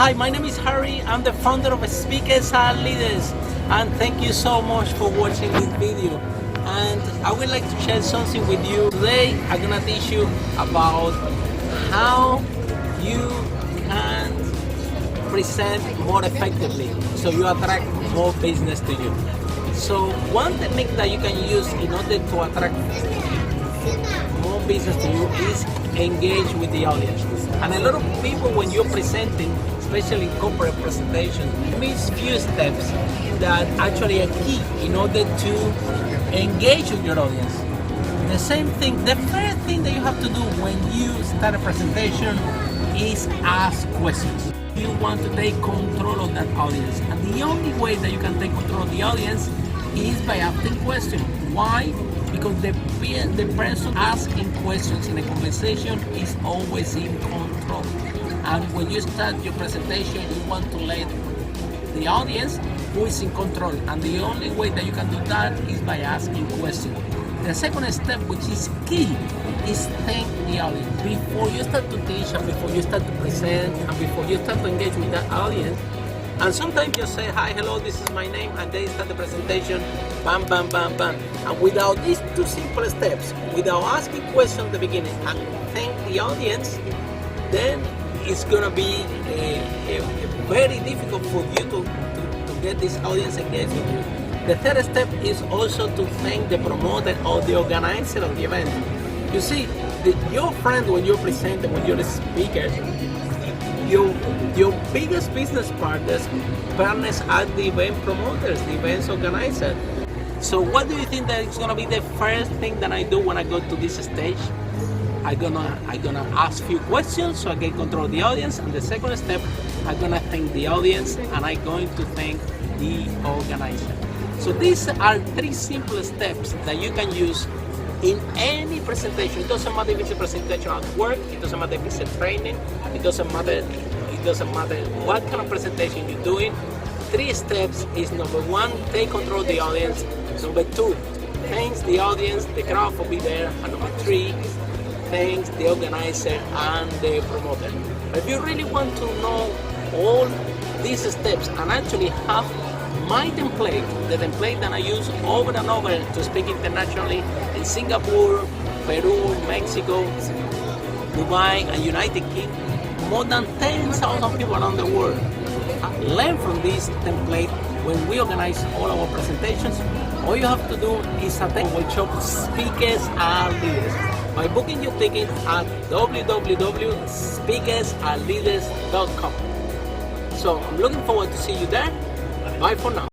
Hi, my name is Harry. I'm the founder of Speakers and Leaders, and thank you so much for watching this video. And I would like to share something with you. Today, I'm gonna teach you about how you can present more effectively so you attract more business to you. So one technique that you can use in order to attract more business to you is engage with the audience. And a lot of people, when you're presenting, especially corporate presentations, miss few steps that actually are key in order to engage with your audience. The same thing, the first thing that you have to do when you start a presentation is ask questions. You want to take control of that audience, and the only way that you can take control of the audience is by asking questions. Why? Because the person asking questions in a conversation is always in control. And when you start your presentation, you want to let the audience who is in control. And the only way that you can do that is by asking questions. The second step, which is key, is thank the audience. Before you start to teach, and before you start to present, and before you start to engage with that audience, and sometimes you say, hi, hello, this is my name, and then start the presentation, bam, bam, bam, bam. And without these two simple steps, without asking questions at the beginning and thank the audience, then it's gonna be very difficult for you to get this audience engaged with you. The third step is also to thank the promoter or the organizer of the event. You see, your friend, when you're presenting, when you're a speaker, your biggest business partners are the event promoters, the events organizers. So what do you think that is gonna be the first thing that I do when I go to this stage? I'm gonna ask few questions so I get control of the audience, and the second step, I'm gonna thank the audience and I'm going to thank the organizer. So these are three simple steps that you can use in any presentation. It doesn't matter if it's a presentation at work, it doesn't matter if it's a training, it doesn't matter what kind of presentation you're doing. Three steps is: number one, take control of the audience; number two, thanks the audience, the crowd for being there; and number three, thanks the organizer and the promoter. If you really want to know all these steps and actually have my template, the template that I use over and over to speak internationally in Singapore, Peru, Mexico, Dubai, and United Kingdom, more than 10,000 people around the world learn from this template when we organize all our presentations. All you have to do is attend workshop Speakers and Leaders by booking your ticket at www.speakersandleaders.com. So I'm looking forward to see you there. Bye for now.